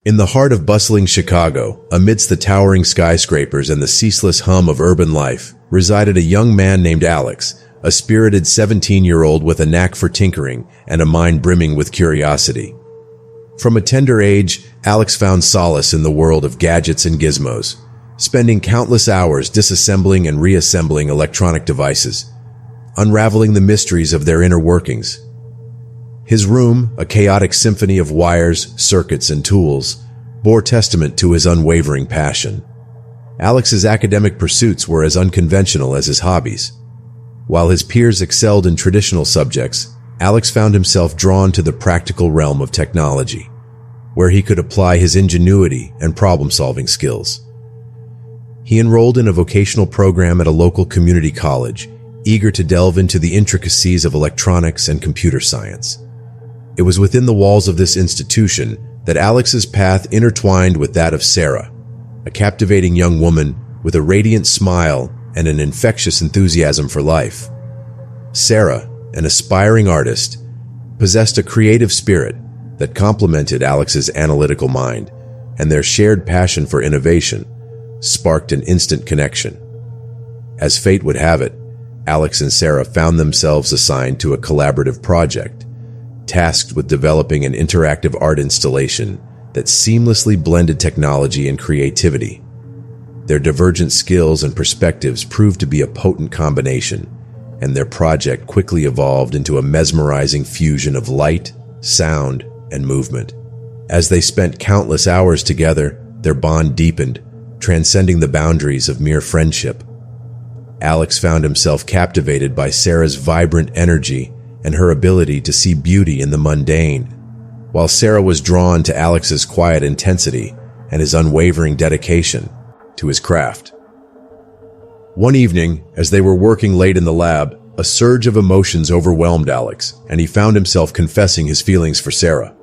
In the heart of bustling Chicago, amidst the towering skyscrapers and the ceaseless hum of urban life, resided a young man named Alex, a spirited 17-year-old with a knack for tinkering and a mind brimming with curiosity. From a tender age, Alex found solace in the world of gadgets and gizmos, spending countless hours disassembling and reassembling electronic devices, unraveling the mysteries of their inner workings. His room, a chaotic symphony of wires, circuits, and tools, bore testament to his unwavering passion. Alex's academic pursuits were as unconventional as his hobbies. While his peers excelled in traditional subjects, Alex found himself drawn to the practical realm of technology, where he could apply his ingenuity and problem-solving skills. He enrolled in a vocational program at a local community college, eager to delve into the intricacies of electronics and computer science. It was within the walls of this institution that Alex's path intertwined with that of Sarah, a captivating young woman with a radiant smile and an infectious enthusiasm for life. Sarah, an aspiring artist, possessed a creative spirit that complemented Alex's analytical mind, and their shared passion for innovation sparked an instant connection. As fate would have it, Alex and Sarah found themselves assigned to a collaborative project, tasked with developing an interactive art installation that seamlessly blended technology and creativity. Their divergent skills and perspectives proved to be a potent combination, and their project quickly evolved into a mesmerizing fusion of light, sound, and movement. As they spent countless hours together, their bond deepened, transcending the boundaries of mere friendship. Alex found himself captivated by Sarah's vibrant energy and her ability to see beauty in the mundane, while Sarah was drawn to Alex's quiet intensity and his unwavering dedication to his craft. One evening, as they were working late in the lab, a surge of emotions overwhelmed Alex, and he found himself confessing his feelings for Sarah.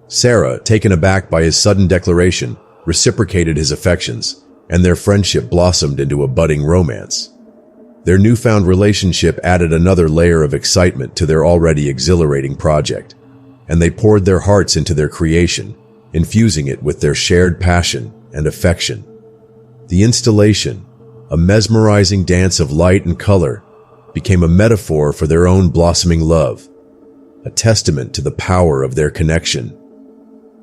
Sarah, taken aback by his sudden declaration, reciprocated his affections, and their friendship blossomed into a budding romance. Their newfound relationship added another layer of excitement to their already exhilarating project, and they poured their hearts into their creation, infusing it with their shared passion and affection. The installation, a mesmerizing dance of light and color, became a metaphor for their own blossoming love, a testament to the power of their connection.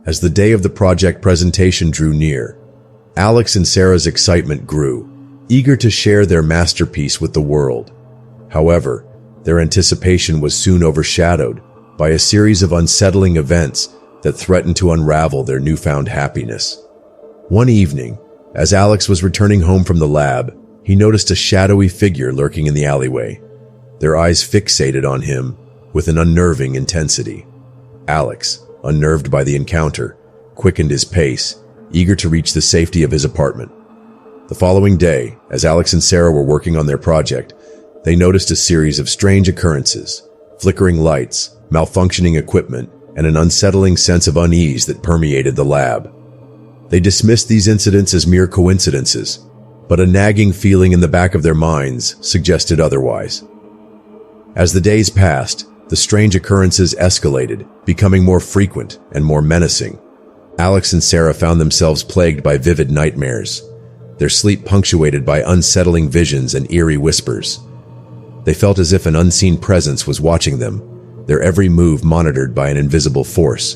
As the day of the project presentation drew near, Alex and Sarah's excitement grew, eager to share their masterpiece with the world. However, their anticipation was soon overshadowed by a series of unsettling events that threatened to unravel their newfound happiness. One evening, as Alex was returning home from the lab, he noticed a shadowy figure lurking in the alleyway, their eyes fixated on him with an unnerving intensity. Alex, unnerved by the encounter, quickened his pace, eager to reach the safety of his apartment. The following day, as Alex and Sarah were working on their project, they noticed a series of strange occurrences, flickering lights, malfunctioning equipment, and an unsettling sense of unease that permeated the lab. They dismissed these incidents as mere coincidences, but a nagging feeling in the back of their minds suggested otherwise. As the days passed, the strange occurrences escalated, becoming more frequent and more menacing. Alex and Sarah found themselves plagued by vivid nightmares, their sleep punctuated by unsettling visions and eerie whispers. They felt as if an unseen presence was watching them, their every move monitored by an invisible force.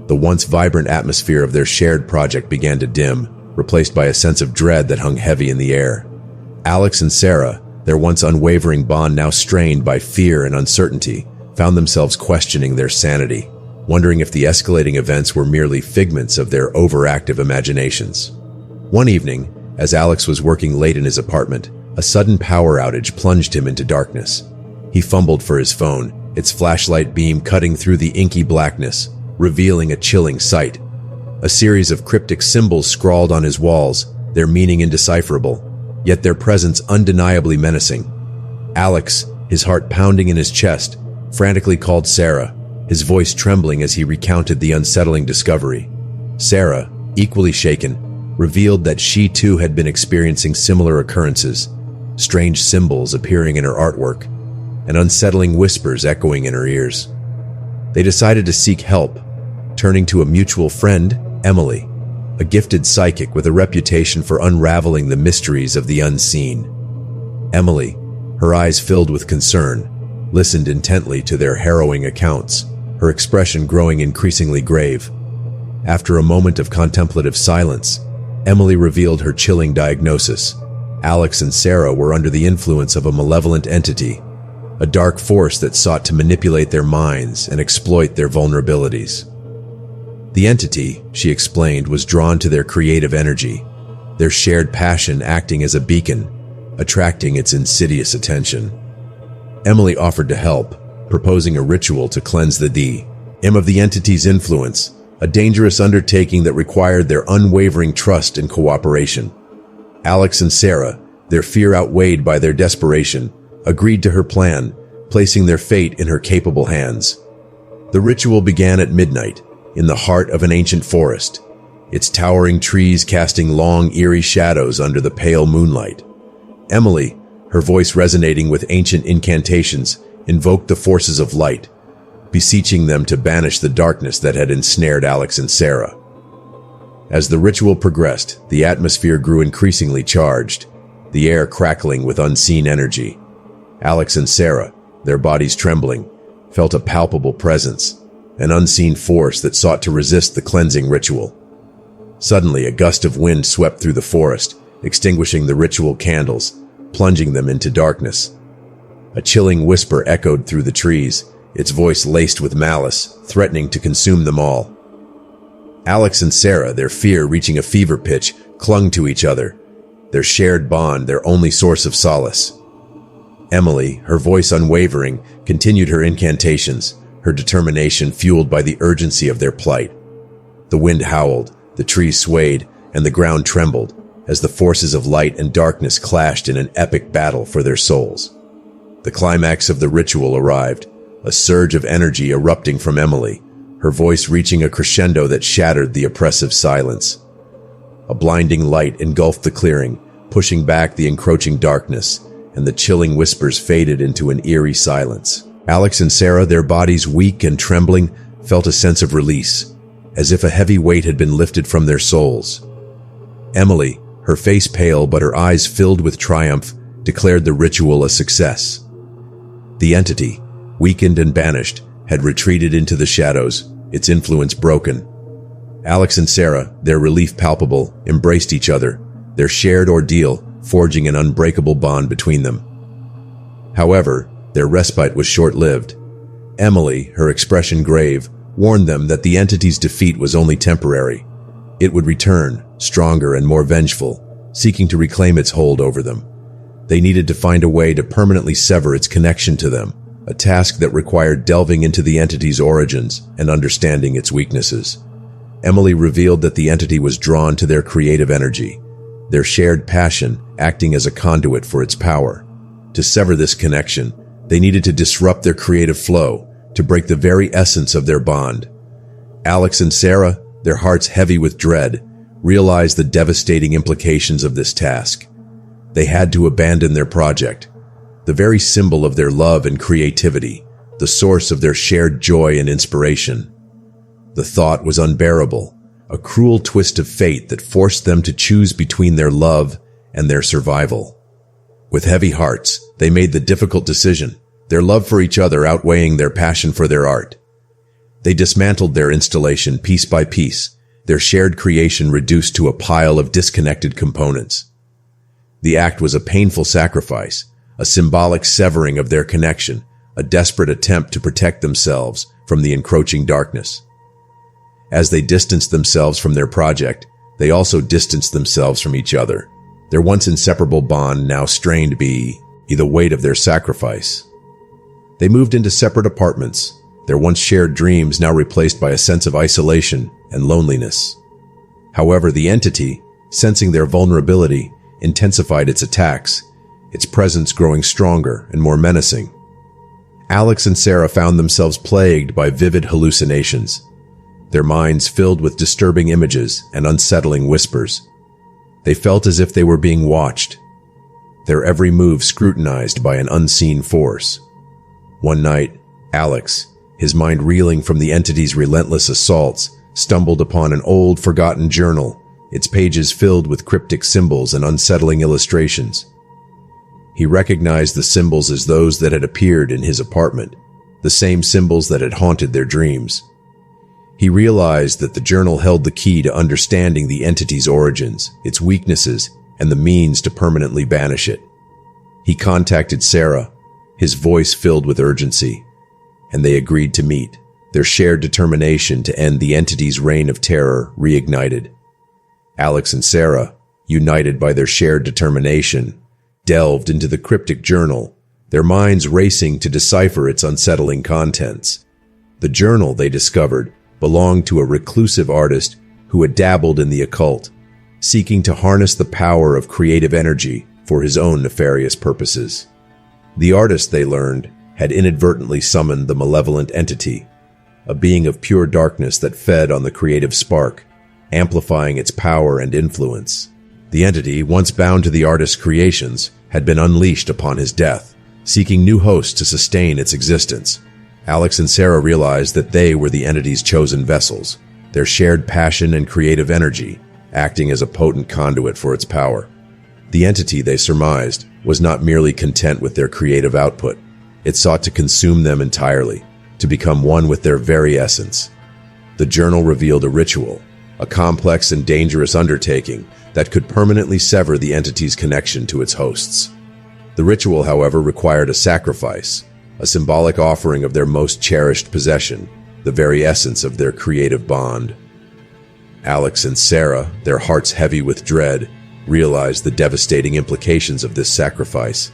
The once vibrant atmosphere of their shared project began to dim, replaced by a sense of dread that hung heavy in the air. Alex and Sarah, their once unwavering bond now strained by fear and uncertainty, found themselves questioning their sanity, wondering if the escalating events were merely figments of their overactive imaginations. One evening, as Alex was working late in his apartment, a sudden power outage plunged him into darkness. He fumbled for his phone, its flashlight beam cutting through the inky blackness, revealing a chilling sight. A series of cryptic symbols scrawled on his walls, their meaning indecipherable, yet their presence undeniably menacing. Alex, his heart pounding in his chest, frantically called Sarah, his voice trembling as he recounted the unsettling discovery. Sarah, equally shaken, revealed that she too had been experiencing similar occurrences, strange symbols appearing in her artwork, and unsettling whispers echoing in her ears. They decided to seek help, turning to a mutual friend, Emily, a gifted psychic with a reputation for unraveling the mysteries of the unseen. Emily, her eyes filled with concern, listened intently to their harrowing accounts, her expression growing increasingly grave. After a moment of contemplative silence, Emily revealed her chilling diagnosis. Alex and Sarah were under the influence of a malevolent entity, a dark force that sought to manipulate their minds and exploit their vulnerabilities. The entity, she explained, was drawn to their creative energy, their shared passion acting as a beacon, attracting its insidious attention. Emily offered to help, proposing a ritual to cleanse the DM of the entity's influence, a dangerous undertaking that required their unwavering trust and cooperation. Alex and Sarah, their fear outweighed by their desperation, agreed to her plan, placing their fate in her capable hands. The ritual began at midnight, in the heart of an ancient forest, its towering trees casting long, eerie shadows under the pale moonlight. Emily, her voice resonating with ancient incantations, invoked the forces of light, beseeching them to banish the darkness that had ensnared Alex and Sarah. As the ritual progressed, the atmosphere grew increasingly charged, the air crackling with unseen energy. Alex and Sarah, their bodies trembling, felt a palpable presence, an unseen force that sought to resist the cleansing ritual. Suddenly, a gust of wind swept through the forest, extinguishing the ritual candles, plunging them into darkness. A chilling whisper echoed through the trees, its voice laced with malice, threatening to consume them all. Alex and Sarah, their fear reaching a fever pitch, clung to each other, their shared bond their only source of solace. Emily, her voice unwavering, continued her incantations, her determination fueled by the urgency of their plight. The wind howled, the trees swayed, and the ground trembled, as the forces of light and darkness clashed in an epic battle for their souls. The climax of the ritual arrived, a surge of energy erupting from Emily, her voice reaching a crescendo that shattered the oppressive silence. A blinding light engulfed the clearing, pushing back the encroaching darkness, and the chilling whispers faded into an eerie silence. Alex and Sarah, their bodies weak and trembling, felt a sense of release, as if a heavy weight had been lifted from their souls. Emily, her face pale but her eyes filled with triumph, declared the ritual a success. The entity, weakened and banished, had retreated into the shadows, its influence broken. Alex and Sarah, their relief palpable, embraced each other, their shared ordeal forging an unbreakable bond between them. However, their respite was short-lived. Emily, her expression grave, warned them that the entity's defeat was only temporary. It would return, stronger and more vengeful, seeking to reclaim its hold over them. They needed to find a way to permanently sever its connection to them, a task that required delving into the entity's origins and understanding its weaknesses. Emily revealed that the entity was drawn to their creative energy, their shared passion acting as a conduit for its power. To sever this connection, they needed to disrupt their creative flow, to break the very essence of their bond. Alex and Sarah, their hearts heavy with dread, realized the devastating implications of this task. They had to abandon their project, the very symbol of their love and creativity, the source of their shared joy and inspiration. The thought was unbearable, a cruel twist of fate that forced them to choose between their love and their survival. With heavy hearts, they made the difficult decision, their love for each other outweighing their passion for their art. They dismantled their installation piece by piece, their shared creation reduced to a pile of disconnected components. The act was a painful sacrifice, a symbolic severing of their connection, a desperate attempt to protect themselves from the encroaching darkness. As they distanced themselves from their project, they also distanced themselves from each other, their once inseparable bond now strained by the weight of their sacrifice. They moved into separate apartments, their once shared dreams now replaced by a sense of isolation and loneliness. However, the entity, sensing their vulnerability, intensified its attacks, its presence growing stronger and more menacing. Alex and Sarah found themselves plagued by vivid hallucinations, their minds filled with disturbing images and unsettling whispers. They felt as if they were being watched, their every move scrutinized by an unseen force. One night, Alex, his mind reeling from the entity's relentless assaults, stumbled upon an old, forgotten journal, its pages filled with cryptic symbols and unsettling illustrations. He recognized the symbols as those that had appeared in his apartment, the same symbols that had haunted their dreams. He realized that the journal held the key to understanding the entity's origins, its weaknesses, and the means to permanently banish it. He contacted Sarah, his voice filled with urgency, and they agreed to meet, their shared determination to end the entity's reign of terror reignited. Alex and Sarah, united by their shared determination, delved into the cryptic journal, their minds racing to decipher its unsettling contents. The journal, they discovered, belonged to a reclusive artist who had dabbled in the occult, seeking to harness the power of creative energy for his own nefarious purposes. The artist, they learned, had inadvertently summoned the malevolent entity, a being of pure darkness that fed on the creative spark, amplifying its power and influence. The entity, once bound to the artist's creations, had been unleashed upon his death, seeking new hosts to sustain its existence. Alex and Sarah realized that they were the entity's chosen vessels, their shared passion and creative energy acting as a potent conduit for its power. The entity, they surmised, was not merely content with their creative output. It sought to consume them entirely, to become one with their very essence. The journal revealed a ritual, a complex and dangerous undertaking that could permanently sever the entity's connection to its hosts. The ritual, however, required a sacrifice, a symbolic offering of their most cherished possession, the very essence of their creative bond. Alex and Sarah, their hearts heavy with dread, realized the devastating implications of this sacrifice.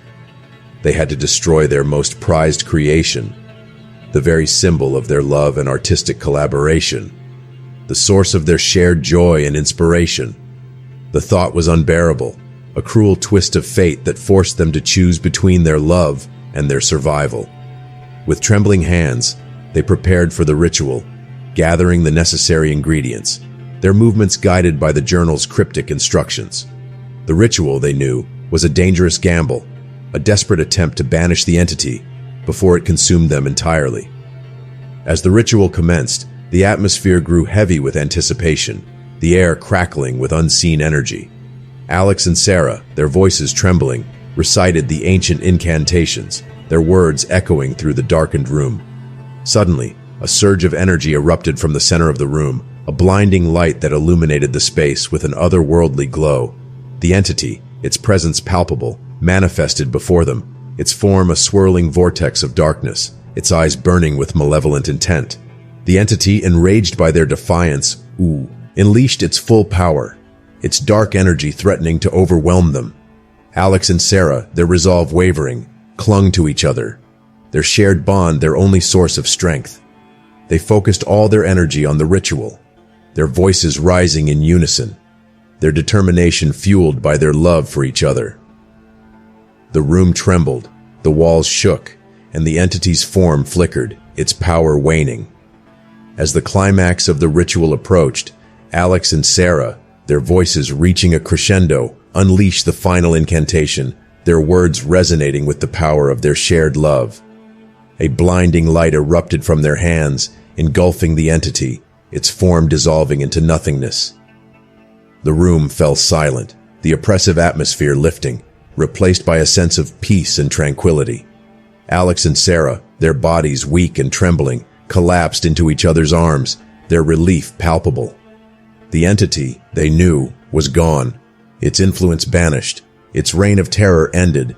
They had to destroy their most prized creation, the very symbol of their love and artistic collaboration, the source of their shared joy and inspiration. The thought was unbearable, a cruel twist of fate that forced them to choose between their love and their survival. With trembling hands, they prepared for the ritual, gathering the necessary ingredients, their movements guided by the journal's cryptic instructions. The ritual, they knew, was a dangerous gamble, a desperate attempt to banish the entity before it consumed them entirely. As the ritual commenced, the atmosphere grew heavy with anticipation, the air crackling with unseen energy. Alex and Sarah, their voices trembling, recited the ancient incantations, their words echoing through the darkened room. Suddenly, a surge of energy erupted from the center of the room, a blinding light that illuminated the space with an otherworldly glow. The entity, its presence palpable, manifested before them, its form a swirling vortex of darkness, its eyes burning with malevolent intent. The entity, enraged by their defiance, unleashed its full power, its dark energy threatening to overwhelm them. Alex and Sarah, their resolve wavering, clung to each other, their shared bond their only source of strength. They focused all their energy on the ritual, their voices rising in unison, their determination fueled by their love for each other. The room trembled, the walls shook, and the entity's form flickered, its power waning. As the climax of the ritual approached, Alex and Sarah, their voices reaching a crescendo, unleashed the final incantation, their words resonating with the power of their shared love. A blinding light erupted from their hands, engulfing the entity, its form dissolving into nothingness. The room fell silent, the oppressive atmosphere lifting, replaced by a sense of peace and tranquility. Alex and Sarah, their bodies weak and trembling, collapsed into each other's arms, their relief palpable. The entity, they knew, was gone, its influence banished, its reign of terror ended,